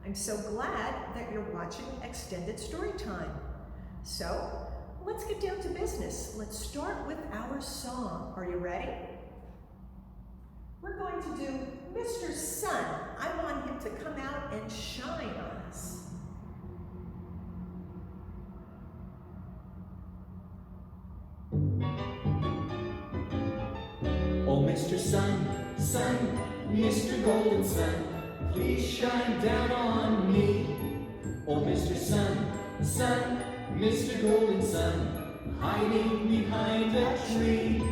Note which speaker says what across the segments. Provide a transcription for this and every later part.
Speaker 1: I'm so glad that you're watching Extended Story Time. So, let's get down to business. Let's start with our song. Are you ready? We're going to do Mr. Sun. I want him to come out and shine on us.
Speaker 2: Oh, Mr. Sun, Sun, Mr. Golden Sun, please shine down on me. Oh, Mr. Sun, Sun, Mr. Golden Sun, hiding behind a tree.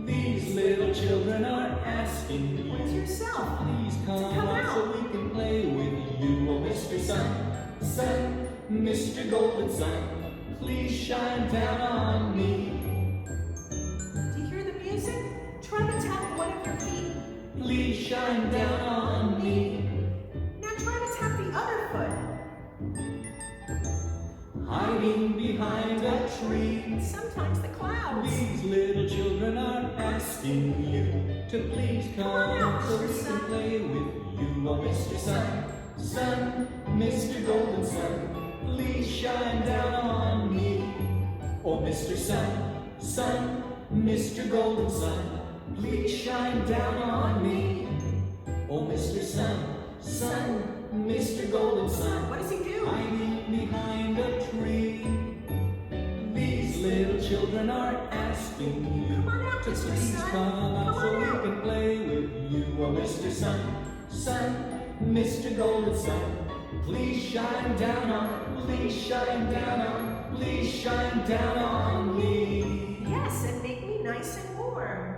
Speaker 2: These little children are asking you,
Speaker 1: What's yourself?
Speaker 2: please come out so we can play with you. Oh, Mr. Sun, Sun, Mr. Golden Sun, please shine down on me.
Speaker 1: Do you hear the music? Try to tap one of your feet.
Speaker 2: Please shine down on me.
Speaker 1: Now try to tap the other foot.
Speaker 2: Hiding behind a tree.
Speaker 1: And sometimes the clouds.
Speaker 2: These little children are asking you to please come
Speaker 1: out,
Speaker 2: so
Speaker 1: Mr.
Speaker 2: we can
Speaker 1: Sun.
Speaker 2: play with you. Oh, Mr. Sun, Sun, Mr. Golden Sun, please shine down on me. Oh, Mr. Sun, Sun, Mr. Golden Sun, please shine down on me. Oh, Mr. Sun, Sun, Mr. Golden Sun,
Speaker 1: What does he do?
Speaker 2: hiding behind a tree. These little children are asking you
Speaker 1: Come on out,
Speaker 2: to
Speaker 1: Mr.
Speaker 2: please
Speaker 1: Sun.
Speaker 2: come out
Speaker 1: Come
Speaker 2: so
Speaker 1: on
Speaker 2: we
Speaker 1: out.
Speaker 2: can play with you. Oh, Mr. Sun, Sun, Mr. Golden Sun, please shine down on, please shine down on, please shine down on me.
Speaker 1: Yes, and make me nice and warm.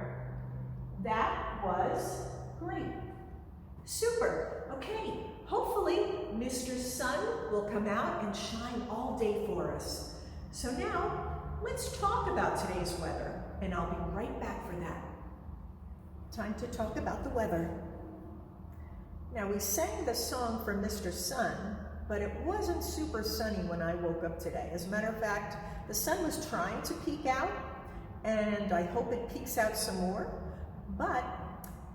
Speaker 1: That was great. Super. Okay, hopefully Mr. Sun will come out and shine all day for us. So now, let's talk about today's weather, and I'll be right back for that. Time to talk about the weather. Now, we sang the song for Mr. Sun, but it wasn't super sunny when I woke up today. As a matter of fact, the sun was trying to peek out, and I hope it peeks out some more, but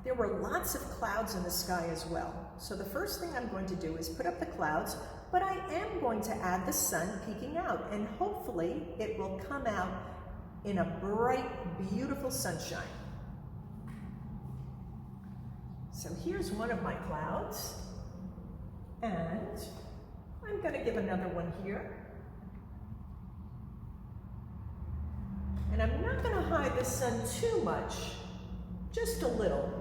Speaker 1: there were lots of clouds in the sky as well. So the first thing I'm going to do is put up the clouds, but I am going to add the sun peeking out, and hopefully it will come out in a bright, beautiful sunshine. So here's one of my clouds, and I'm going to give another one here. And I'm not going to hide the sun too much, just a little.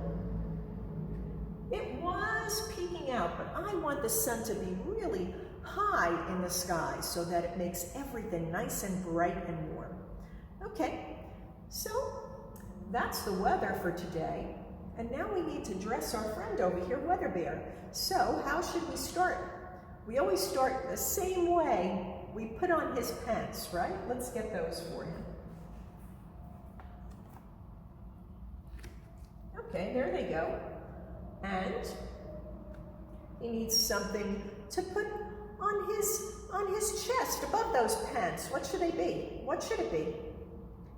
Speaker 1: It was peeking out, but I want the sun to be really high in the sky so that it makes everything nice and bright and warm. Okay, so that's the weather for today. And now we need to dress our friend over here, Weather Bear. So how should we start? We always start the same way. We put on his pants, right? Let's get those for him. Okay, there they go. And he needs something to put on his chest above those pants. What should they be? What should it be?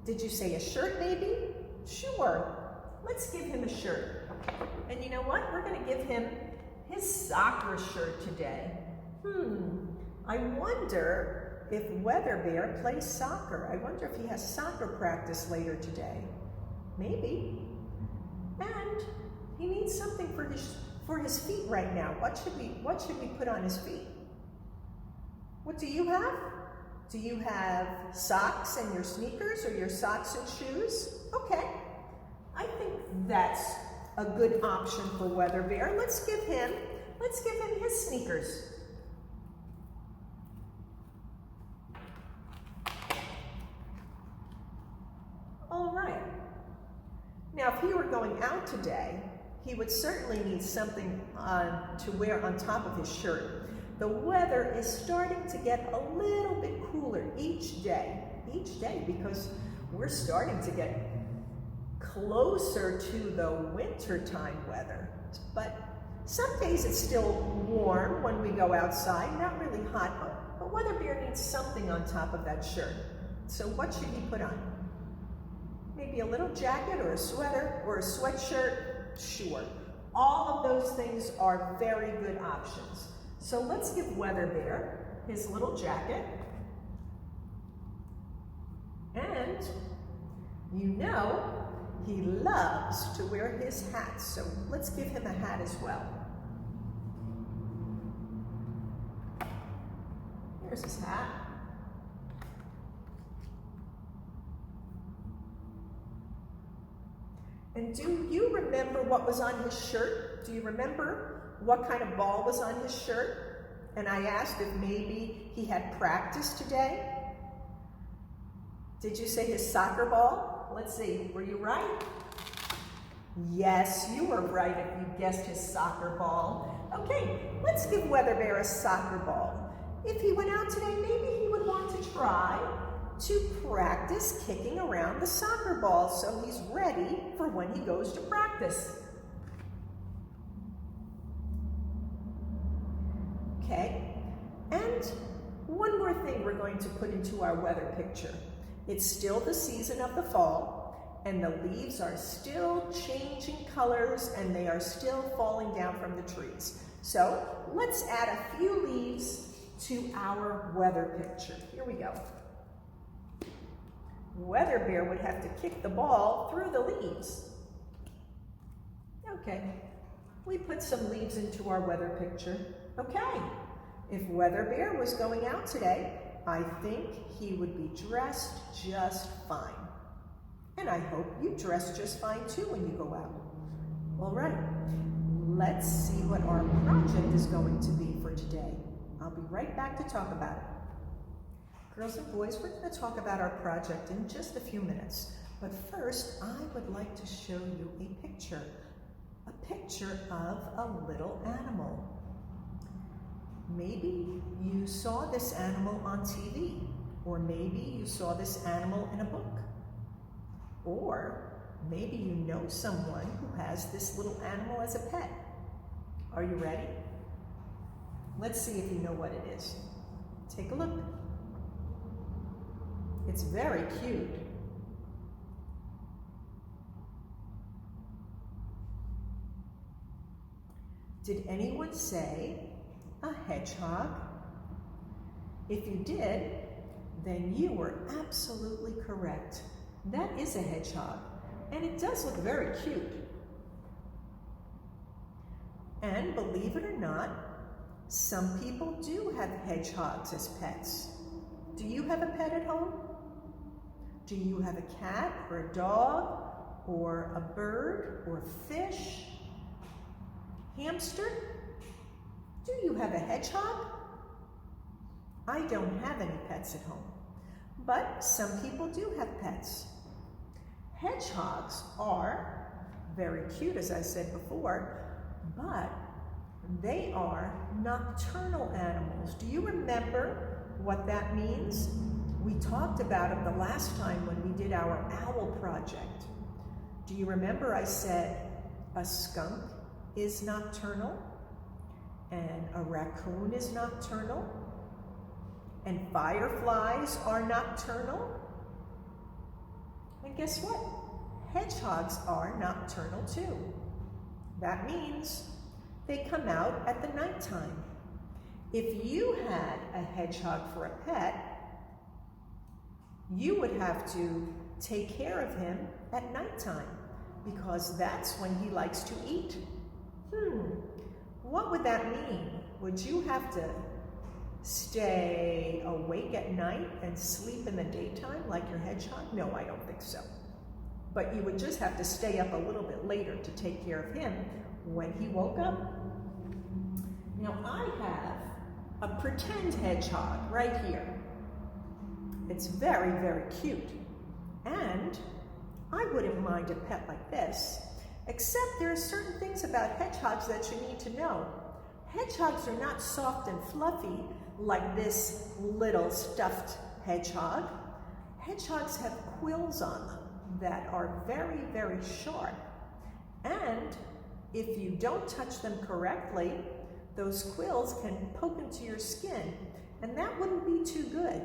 Speaker 1: Did you say a shirt maybe? Sure. Let's give him a shirt. And you know what? We're going to give him his soccer shirt today. I wonder if Weather Bear plays soccer. I wonder if he has soccer practice later today. Maybe. And he needs something for his feet right now. What should we put on his feet? What do you have? Do you have socks and your sneakers, or your socks and shoes? Okay. I think that's a good option for Weather Bear. Let's give him his sneakers. All right. Now, if he were going out today, he would certainly need something to wear on top of his shirt. The weather is starting to get a little bit cooler each day, because we're starting to get closer to the wintertime weather. But some days it's still warm when we go outside, not really hot, but Weather Bear needs something on top of that shirt. So what should he put on? Maybe a little jacket or a sweater or a sweatshirt? Sure. All of those things are very good options. So let's give Weather Bear his little jacket. And you know he loves to wear his hat, so let's give him a hat as well. Here's his hat. And do you remember what was on his shirt? Do you remember what kind of ball was on his shirt? And I asked if maybe he had practice today. Did you say his soccer ball? Let's see, were you right? Yes, you were right if you guessed his soccer ball. Okay, let's give Weather Bear a soccer ball. If he went out today, maybe he would want to try to practice kicking around the soccer ball so he's ready for when he goes to practice. Okay, and one more thing we're going to put into our weather picture. It's still the season of the fall, and the leaves are still changing colors and they are still falling down from the trees. So let's add a few leaves to our weather picture. Here we go. Weather Bear would have to kick the ball through the leaves. Okay, we put some leaves into our weather picture. Okay, if Weather Bear was going out today, I think he would be dressed just fine. And I hope you dress just fine too when you go out. All right, let's see what our project is going to be for today. I'll be right back to talk about it. Girls and boys, we're going to talk about our project in just a few minutes. But first, I would like to show you a picture of a little animal. Maybe you saw this animal on TV, or maybe you saw this animal in a book, or maybe you know someone who has this little animal as a pet. Are you ready? Let's see if you know what it is. Take a look. It's very cute. Did anyone say a hedgehog? If you did, then you were absolutely correct. That is a hedgehog, and it does look very cute. And believe it or not, some people do have hedgehogs as pets. Do you have a pet at home? Do you have a cat or a dog or a bird or a fish? Hamster? Do you have a hedgehog? I don't have any pets at home, but some people do have pets. Hedgehogs are very cute, as I said before, but they are nocturnal animals. Do you remember what that means? We talked about it the last time when we did our owl project. Do you remember I said a skunk is nocturnal, and a raccoon is nocturnal, and fireflies are nocturnal? And guess what? Hedgehogs are nocturnal too. That means they come out at the nighttime. If you had a hedgehog for a pet, you would have to take care of him at nighttime because that's when he likes to eat. What would that mean? Would you have to stay awake at night and sleep in the daytime like your hedgehog? No, I don't think so. But you would just have to stay up a little bit later to take care of him when he woke up. Now I have a pretend hedgehog right here. It's very, very cute. And I wouldn't mind a pet like this, except there are certain things about hedgehogs that you need to know. Hedgehogs are not soft and fluffy like this little stuffed hedgehog. Hedgehogs have quills on them that are very, very sharp. And if you don't touch them correctly, those quills can poke into your skin, and that wouldn't be too good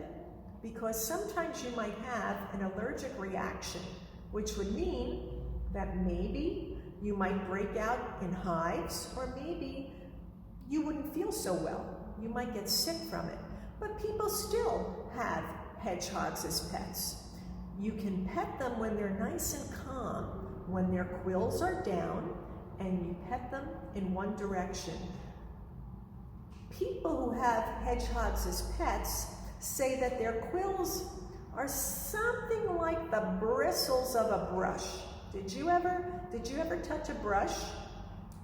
Speaker 1: because sometimes you might have an allergic reaction, which would mean that maybe You might break out in hives, or maybe you wouldn't feel so well. You might get sick from it. But people still have hedgehogs as pets. You can pet them when they're nice and calm, when their quills are down, and you pet them in one direction. People who have hedgehogs as pets say that their quills are something like the bristles of a brush. Did you ever touch a brush?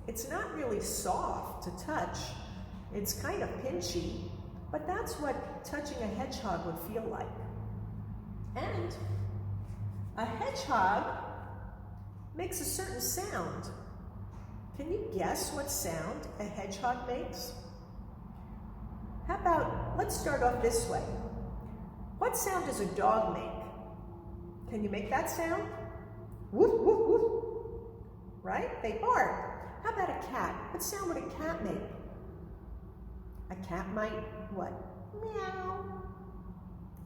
Speaker 1: It's not really soft to touch. It's kind of pinchy, but that's what touching a hedgehog would feel like. And a hedgehog makes a certain sound. Can you guess what sound a hedgehog makes? How about, let's start off this way. What sound does a dog make? Can you make that sound? Woof, woof, woof. Right? They bark. How about a cat? What sound would a cat make? A cat might, what? Meow.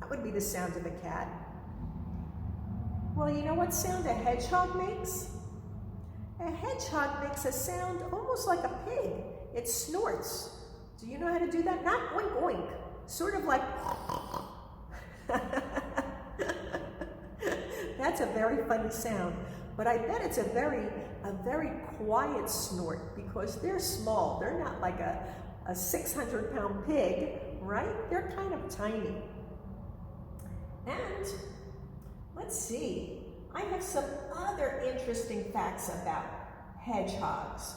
Speaker 1: That would be the sound of a cat. Well, you know what sound a hedgehog makes? A hedgehog makes a sound almost like a pig. It snorts. Do you know how to do that? Not oink oink. Sort of like... That's a very funny sound. But I bet it's a very quiet snort because they're small. They're not like a 600-pound pig, right? They're kind of tiny. And let's see. I have some other interesting facts about hedgehogs.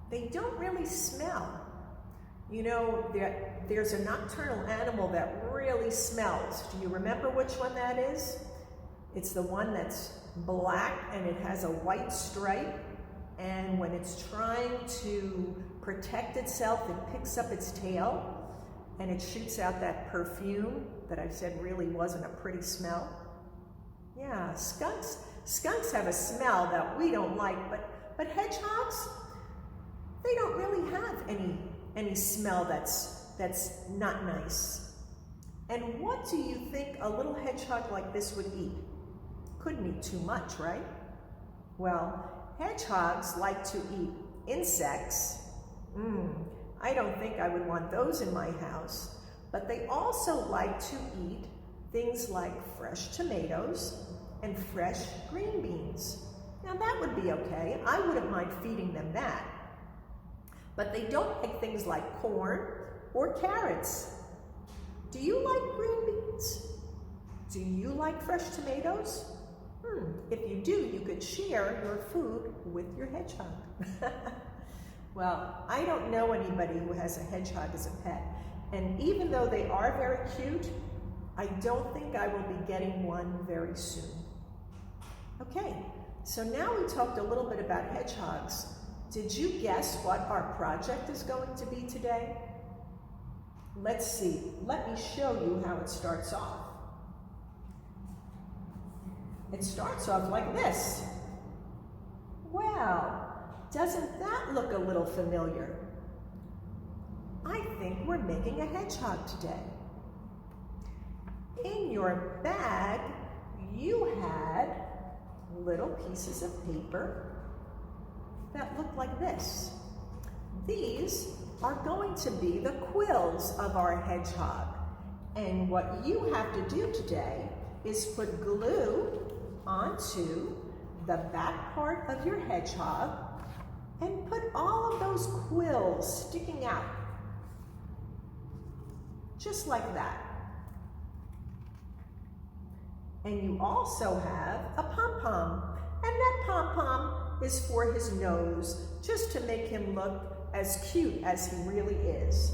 Speaker 1: They don't really smell. You know, there's a nocturnal animal that really smells. Do you remember which one that is? It's the one that's black and it has a white stripe, and when it's trying to protect itself, it picks up its tail and it shoots out that perfume that I said really wasn't a pretty smell. Yeah, skunks have a smell that we don't like, but hedgehogs, they don't really have any smell that's not nice. And what do you think a little hedgehog like this would eat? Couldn't eat too much, right? Well, hedgehogs like to eat insects. I don't think I would want those in my house. But they also like to eat things like fresh tomatoes and fresh green beans. Now that would be okay. I wouldn't mind feeding them that. But they don't like things like corn or carrots. Do you like green beans? Do you like fresh tomatoes? If you do, you could share your food with your hedgehog. Well, I don't know anybody who has a hedgehog as a pet. And even though they are very cute, I don't think I will be getting one very soon. Okay, so now we talked a little bit about hedgehogs. Did you guess what our project is going to be today? Let's see. Let me show you how it starts off. It starts off like this. Wow, doesn't that look a little familiar? I think we're making a hedgehog today. In your bag, you had little pieces of paper that look like this. These are going to be the quills of our hedgehog. And what you have to do today is put glue onto the back part of your hedgehog and put all of those quills sticking out. Just like that. And you also have a pom-pom. And that pom-pom is for his nose, just to make him look as cute as he really is.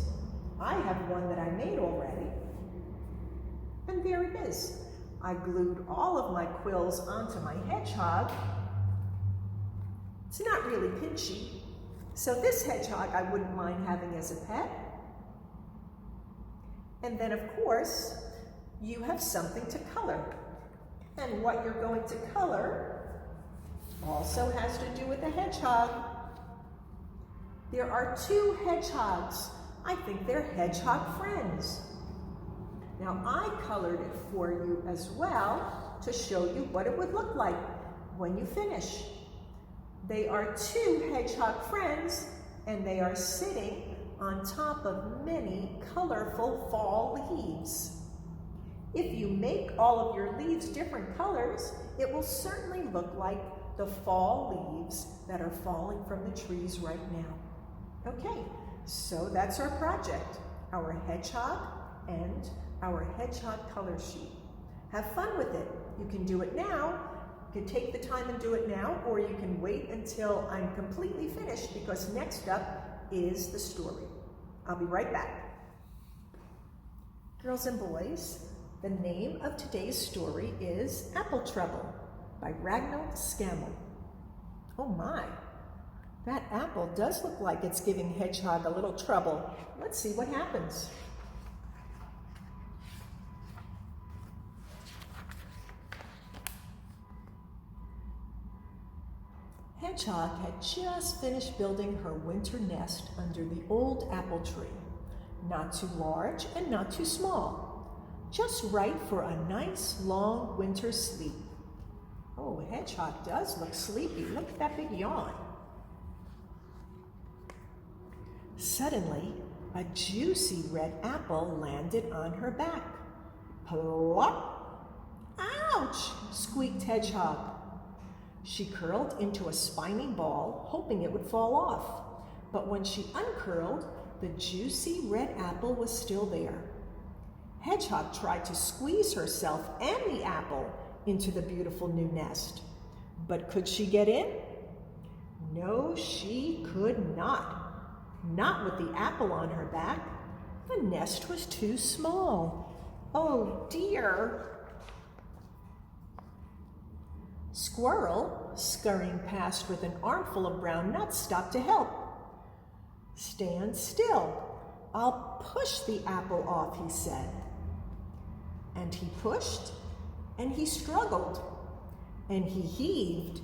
Speaker 1: I have one that I made already. And there it is. I glued all of my quills onto my hedgehog. It's not really pinchy. So this hedgehog I wouldn't mind having as a pet. And then of course, you have something to color. And what you're going to color also has to do with the hedgehog. There are two hedgehogs. I think they're hedgehog friends. Now I colored it for you as well to show you what it would look like when you finish. They are two hedgehog friends, and they are sitting on top of many colorful fall leaves. If you make all of your leaves different colors, it will certainly look like the fall leaves that are falling from the trees right now. Okay, so that's our project, our hedgehog and our hedgehog color sheet. Have fun with it. You can do it now. You can take the time and do it now, or you can wait until I'm completely finished, because next up is the story. I'll be right back. Girls and boys, the name of today's story is Apple Trouble by Ragnall Scammell. Oh my, that apple does look like it's giving Hedgehog a little trouble. Let's see what happens. Hedgehog had just finished building her winter nest under the old apple tree. Not too large and not too small. Just right for a nice long winter sleep. Oh, Hedgehog does look sleepy. Look at that big yawn. Suddenly, a juicy red apple landed on her back. Plop! Ouch! Squeaked Hedgehog. She curled into a spiny ball, hoping it would fall off. But when she uncurled, the juicy red apple was still there. Hedgehog tried to squeeze herself and the apple into the beautiful new nest. But could she get in? No, she could not. Not with the apple on her back. The nest was too small. Oh dear. Squirrel, scurrying past with an armful of brown nuts, stopped to help. Stand still. I'll push the apple off, he said. And he pushed, and he struggled, and he heaved,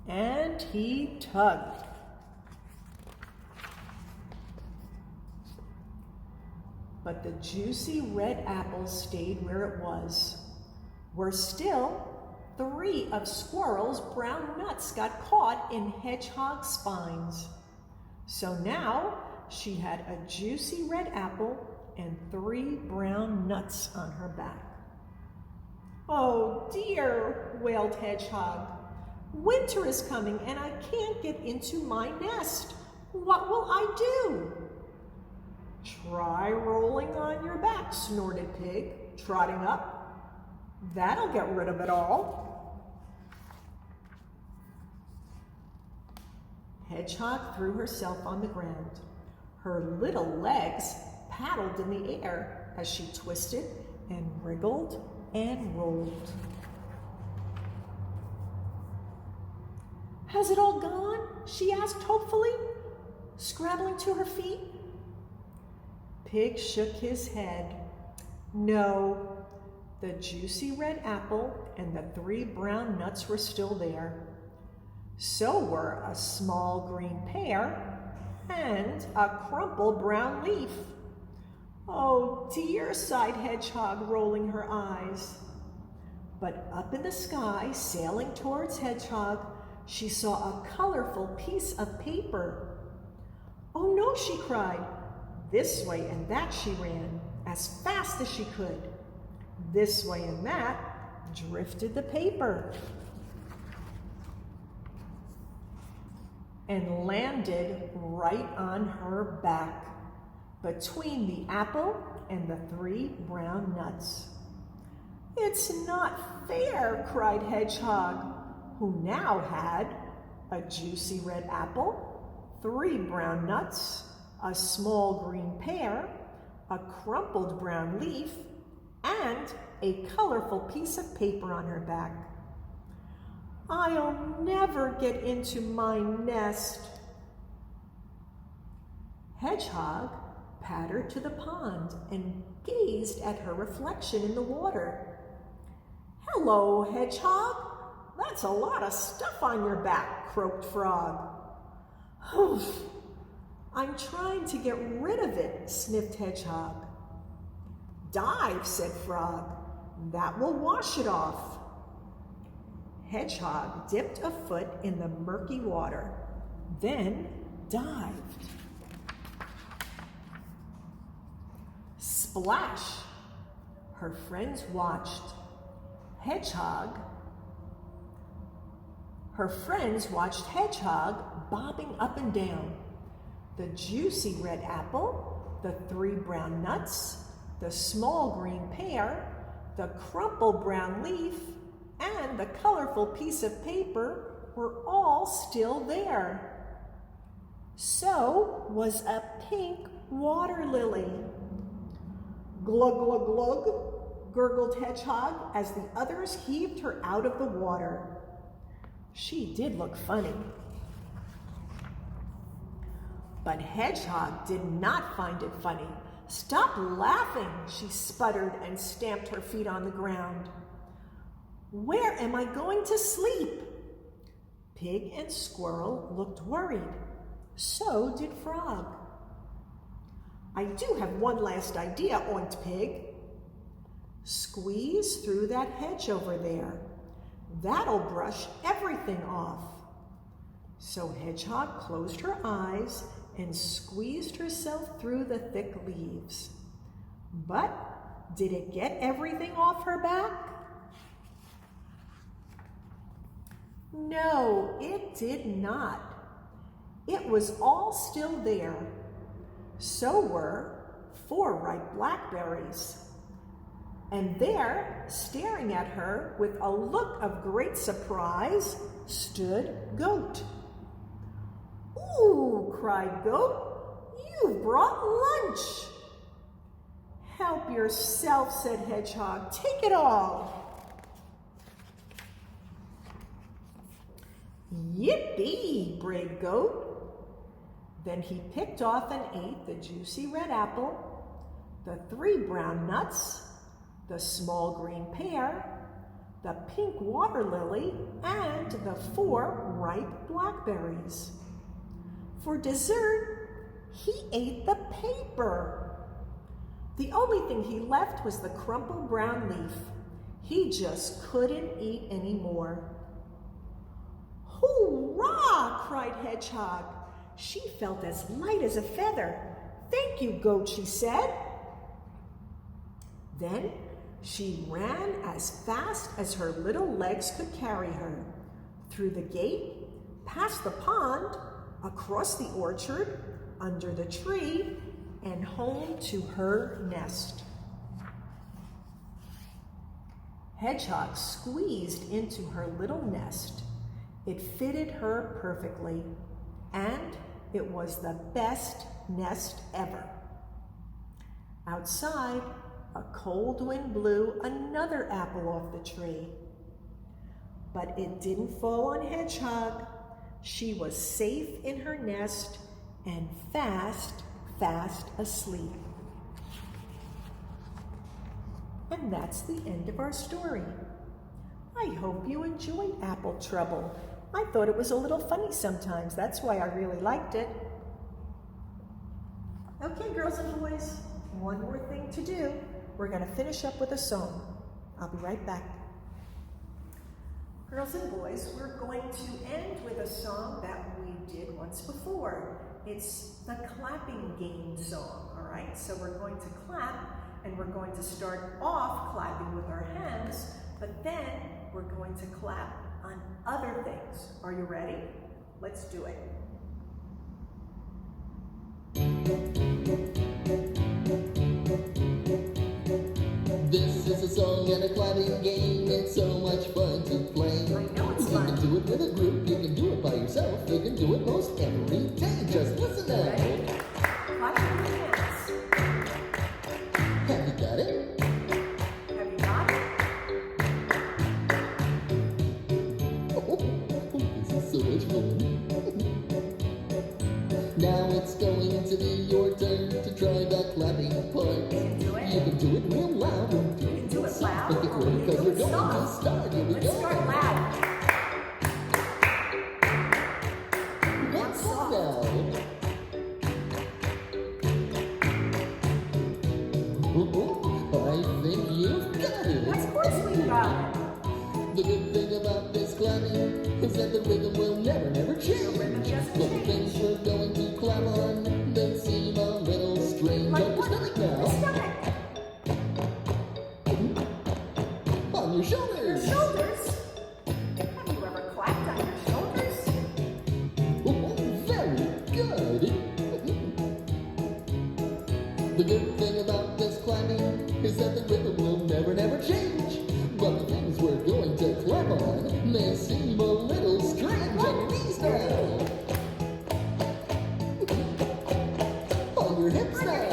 Speaker 1: and he tugged. But the juicy red apple stayed where it was. Worse still, 3 of Squirrel's brown nuts got caught in Hedgehog's spines. So now she had a juicy red apple and 3 brown nuts on her back. Oh dear, wailed Hedgehog. Winter is coming and I can't get into my nest. What will I do? Try rolling on your back, snorted Pig, trotting up. That'll get rid of it all. Hedgehog threw herself on the ground. Her little legs paddled in the air as she twisted and wriggled and rolled. Has it all gone? She asked hopefully, scrambling to her feet. Pig shook his head. No, the juicy red apple and the 3 brown nuts were still there. So were a small green pear and a crumpled brown leaf. Oh dear, sighed Hedgehog, rolling her eyes. But up in the sky, sailing towards Hedgehog, she saw a colorful piece of paper. Oh no, she cried. This way and that she ran, as fast as she could. This way and that drifted the paper and landed right on her back, between the apple and the 3 brown nuts. It's not fair, cried Hedgehog, who now had a juicy red apple, 3 brown nuts, a small green pear, a crumpled brown leaf, and a colorful piece of paper on her back. I'll never get into my nest. Hedgehog pattered to the pond and gazed at her reflection in the water. Hello, Hedgehog. That's a lot of stuff on your back, croaked Frog. Oof. I'm trying to get rid of it, sniffed Hedgehog. Dive, said Frog. That will wash it off. Hedgehog dipped a foot in the murky water, then dived. Splash! Her friends watched. Her friends watched Hedgehog bobbing up and down. The juicy red apple, the 3 brown nuts, the small green pear, the crumpled brown leaf, and the colorful piece of paper were all still there. So was a pink water lily. Glug, glug, glug, gurgled Hedgehog as the others heaved her out of the water. She did look funny. But Hedgehog did not find it funny. Stop laughing, she sputtered and stamped her feet on the ground. Where am I going to sleep? Pig and Squirrel looked worried. So did Frog. I do have one last idea, oinked Pig. Squeeze through that hedge over there. That'll brush everything off. So Hedgehog closed her eyes and squeezed herself through the thick leaves. But did it get everything off her back? No, it did not. It was all still there. So were 4 ripe blackberries. And there, staring at her with a look of great surprise, stood Goat. "Ooh," cried Goat, "you've brought lunch." "Help yourself," said Hedgehog. "Take it all." "Yippee," brayed Goat. Then he picked off and ate the juicy red apple, the 3 brown nuts, the small green pear, the pink water lily, and the 4 ripe blackberries. For dessert, he ate the paper. The only thing he left was the crumpled brown leaf. He just couldn't eat any more. "Hurrah!" cried Hedgehog. She felt as light as a feather. "Thank you, Goat," she said. Then she ran as fast as her little legs could carry her, through the gate, past the pond, across the orchard, under the tree, and home to her nest. Hedgehog squeezed into her little nest. It fitted her perfectly, and it was the best nest ever. Outside, a cold wind blew another apple off the tree. But it didn't fall on Hedgehog. She was safe in her nest and fast, fast asleep. And that's the end of our story. I hope you enjoyed Apple Trouble. I thought it was a little funny sometimes. That's why I really liked it. Okay, girls and boys, one more thing to do. We're going to finish up with a song. I'll be right back. Girls and boys, we're going to end with a song that we did once before. It's the clapping game song, all right? So we're going to clap, and we're going to start off clapping with our hands, but then we're going to clap on other things. Are you ready? Let's do it.
Speaker 3: This is a song and a clapping game. It's so much fun to play.
Speaker 1: I know it's fun.
Speaker 3: You can do it with a group. You can do it by yourself. You can do it most every day. Just listen now.
Speaker 1: Ready? Clap your hands.
Speaker 3: Have you got it?
Speaker 1: Have you got it?
Speaker 3: Oh, this is so much fun. Now it's going to be your turn to try the clapping part. You can do it real loud.
Speaker 1: You can do it loud.
Speaker 3: Make it
Speaker 1: Or you
Speaker 3: because
Speaker 1: can
Speaker 3: we're
Speaker 1: do it
Speaker 3: going to
Speaker 1: soft.
Speaker 3: start. Here we
Speaker 1: Let's
Speaker 3: go.
Speaker 1: start loud.
Speaker 3: Let's go
Speaker 1: soft.
Speaker 3: now. I think you've got it.
Speaker 1: Of course we got it.
Speaker 3: The good thing about this class is that the rhythm will never, never change. But the things we're going to clap on, they seem a little strange. On your stomach now. On your shoulders.
Speaker 1: Your shoulders? Have you ever clapped on your shoulders?
Speaker 3: Oh, very good. The good thing about this clapping is that the rhythm will never, never change. But the things we're going to clap on may seem a little strange. On your knees now. On your hips now.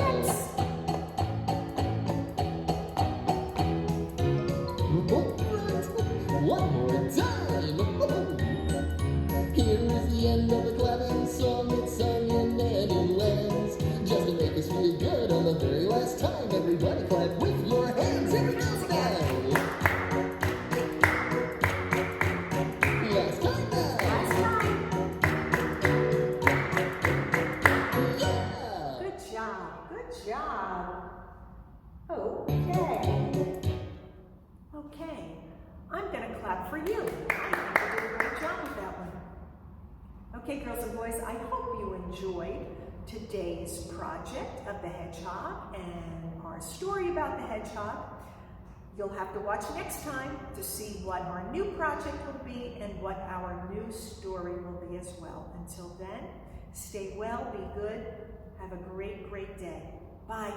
Speaker 3: One more time. Here is the end of the clapping song. It's sung in many lands. Just to make us feel good on the very last time, everybody clap with your hands. Here it goes now. Last time now.
Speaker 1: Last time.
Speaker 3: Yeah.
Speaker 1: Good job. Good job. Okay. Okay. I'm going to clap for you. I think you did a great job with that one. Okay, girls and boys, I hope you enjoyed today's project of the hedgehog and our story about the hedgehog. You'll have to watch next time to see what our new project will be and what our new story will be as well. Until then, stay well, be good, have a great, great day. Bye.